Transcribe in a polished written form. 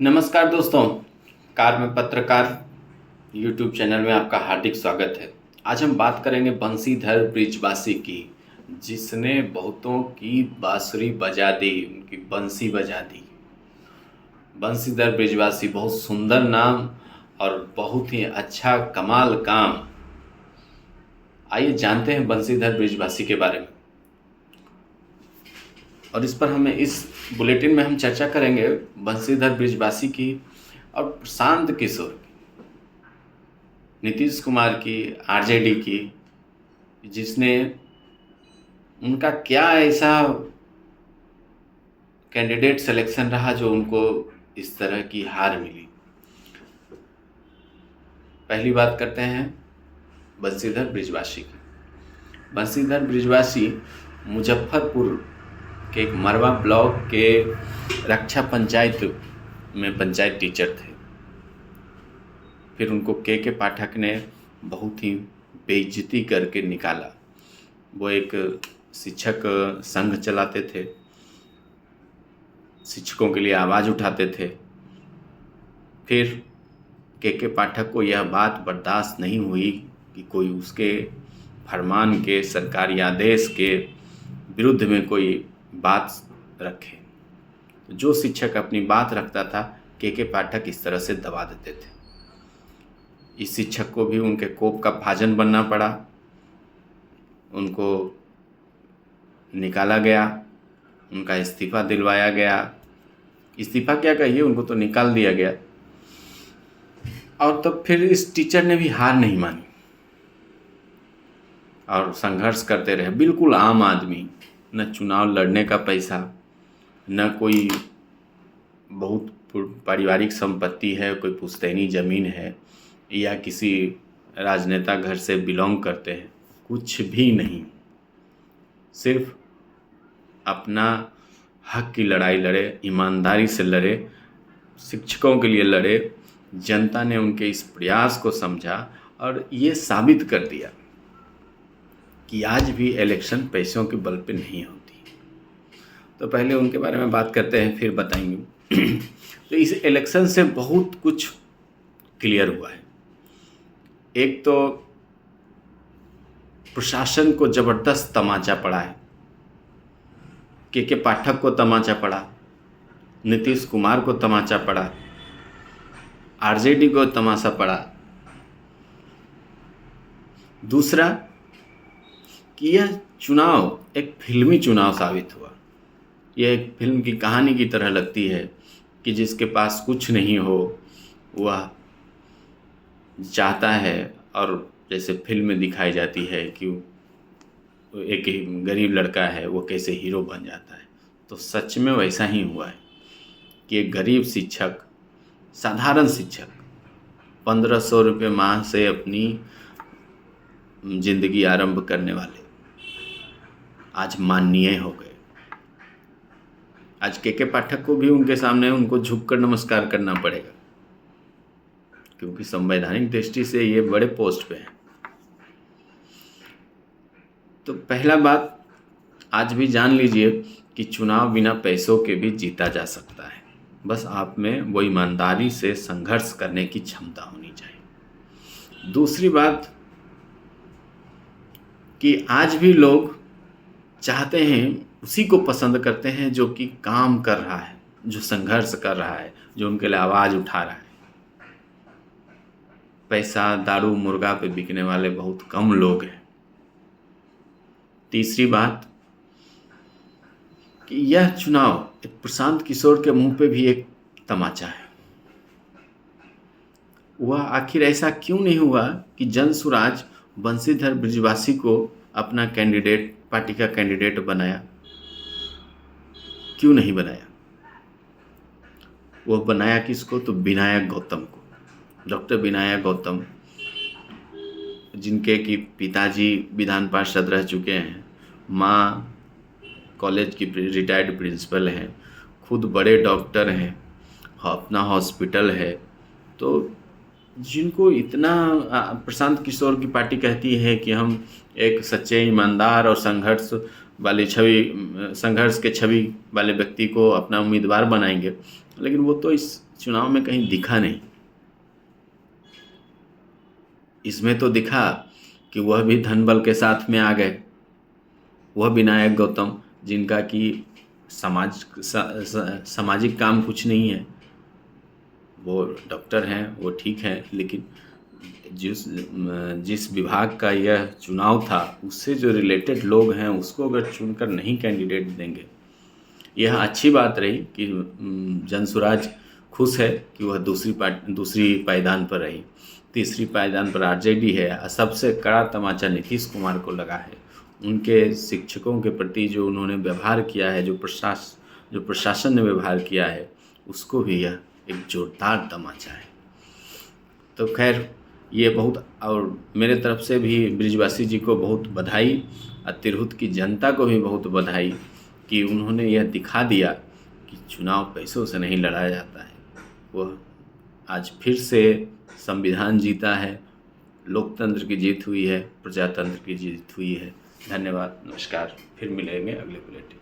नमस्कार दोस्तों, कार में पत्रकार यूट्यूब चैनल में आपका हार्दिक स्वागत है। आज हम बात करेंगे बंसीधर ब्रिजवासी की, जिसने बहुतों की बांसुरी बजा दी, उनकी बंसी बजा दी। बंसीधर ब्रिजवासी, बहुत सुंदर नाम और बहुत ही अच्छा कमाल काम। आइए जानते हैं बंसीधर ब्रिजवासी के बारे में। और इस पर हमें इस बुलेटिन में हम चर्चा करेंगे बंसीधर ब्रिजवासी की और प्रशांत किशोर की, नीतीश कुमार की, आरजेडी की, जिसने उनका क्या ऐसा कैंडिडेट सिलेक्शन रहा जो उनको इस तरह की हार मिली। पहली बात करते हैं बंसीधर ब्रिजवासी की। बंसीधर ब्रिजवासी मुजफ्फरपुर के एक मरवा ब्लॉक के रक्षा पंचायत में पंचायत टीचर थे। फिर उनको के पाठक ने बहुत ही बेइज्जती करके निकाला। वो एक शिक्षक संघ चलाते थे, शिक्षकों के लिए आवाज़ उठाते थे। फिर के पाठक को यह बात बर्दाश्त नहीं हुई कि कोई उसके फरमान के, सरकारी आदेश के विरुद्ध में कोई बात रखे। जो शिक्षक अपनी बात रखता था, के पाठक इस तरह से दबा देते थे। इस शिक्षक को भी उनके कोप का भाजन बनना पड़ा। उनको निकाला गया, उनका इस्तीफ़ा दिलवाया गया। इस्तीफ़ा क्या कहिए, उनको तो निकाल दिया गया। और तब फिर इस टीचर ने भी हार नहीं मानी और संघर्ष करते रहे। बिल्कुल आम आदमी, न चुनाव लड़ने का पैसा, न कोई बहुत पारिवारिक संपत्ति है, कोई पुश्तैनी ज़मीन है, या किसी राजनेता घर से बिलोंग करते हैं, कुछ भी नहीं। सिर्फ अपना हक की लड़ाई लड़े, ईमानदारी से लड़े, शिक्षकों के लिए लड़े। जनता ने उनके इस प्रयास को समझा और ये साबित कर दिया कि आज भी इलेक्शन पैसों के बल पे नहीं होती। तो पहले उनके बारे में बात करते हैं, फिर बताएंगे। तो इस इलेक्शन से बहुत कुछ क्लियर हुआ है। एक तो प्रशासन को ज़बरदस्त तमाचा पड़ा है। के पाठक को तमाचा पड़ा, नीतीश कुमार को तमाचा पड़ा, आरजेडी को तमाचा पड़ा। दूसरा कि यह चुनाव एक फिल्मी चुनाव साबित हुआ। यह एक फिल्म की कहानी की तरह लगती है कि जिसके पास कुछ नहीं हो वह चाहता है, और जैसे फिल्म में दिखाई जाती है कि एक गरीब लड़का है वो कैसे हीरो बन जाता है। तो सच में वैसा ही हुआ है कि एक गरीब शिक्षक, साधारण शिक्षक, 1500 रुपये माह से अपनी जिंदगी आरंभ करने वाले आज माननीय हो गए। आज के पाठक को भी उनके सामने उनको झुककर नमस्कार करना पड़ेगा, क्योंकि संवैधानिक दृष्टि से ये बड़े पोस्ट पे हैं। तो पहला बात आज भी जान लीजिए कि चुनाव बिना पैसों के भी जीता जा सकता है। बस आप में वो ईमानदारी से संघर्ष करने की क्षमता होनी चाहिए। दूसरी बात कि आज भी लोग चाहते हैं, उसी को पसंद करते हैं जो कि काम कर रहा है, जो संघर्ष कर रहा है, जो उनके लिए आवाज़ उठा रहा है। पैसा, दारू, मुर्गा पे बिकने वाले बहुत कम लोग हैं। तीसरी बात कि यह चुनाव एक प्रशांत किशोर के मुंह पे भी एक तमाचा है। वह आखिर ऐसा क्यों नहीं हुआ कि जनसुराज बंसीधर ब्रिजवासी को अपना कैंडिडेट, पार्टी का कैंडिडेट बनाया? क्यों नहीं बनाया? वह बनाया किसको? तो विनायक गौतम को। डॉक्टर विनायक गौतम, जिनके कि पिताजी विधान पार्षद रह चुके हैं, माँ कॉलेज की रिटायर्ड प्रिंसिपल हैं, खुद बड़े डॉक्टर हैं, अपना हॉस्पिटल है। तो जिनको इतना प्रशांत किशोर की पार्टी कहती है कि हम एक सच्चे, ईमानदार और संघर्ष वाले छवि, संघर्ष के छवि वाले व्यक्ति को अपना उम्मीदवार बनाएंगे, लेकिन वो तो इस चुनाव में कहीं दिखा नहीं। इसमें तो दिखा कि वह भी धन बल के साथ में आ गए, वह विनायक गौतम, जिनका कि सामाजिक काम कुछ नहीं है। वो डॉक्टर हैं, वो ठीक है, लेकिन जिस विभाग का यह चुनाव था उससे जो रिलेटेड लोग हैं उसको अगर चुनकर नहीं कैंडिडेट देंगे, यह अच्छी बात रही कि जनसुराज खुश है कि वह दूसरी पायदान पर रही। तीसरी पायदान पर आरजेडी है। सबसे कड़ा तमाचा नीतीश कुमार को लगा है। उनके शिक्षकों के प्रति जो उन्होंने व्यवहार किया है, जो प्रशासन ने व्यवहार किया है, उसको भी यह एक जोरदार तमाचा है। तो खैर ये बहुत, और मेरे तरफ से भी ब्रिजवासी जी को बहुत बधाई और तिरहुत की जनता को भी बहुत बधाई कि उन्होंने यह दिखा दिया कि चुनाव पैसों से नहीं लड़ा जाता है। वह आज फिर से संविधान जीता है, लोकतंत्र की जीत हुई है, प्रजातंत्र की जीत हुई है। धन्यवाद, नमस्कार, फिर मिलेंगे अगले बुलेटिन।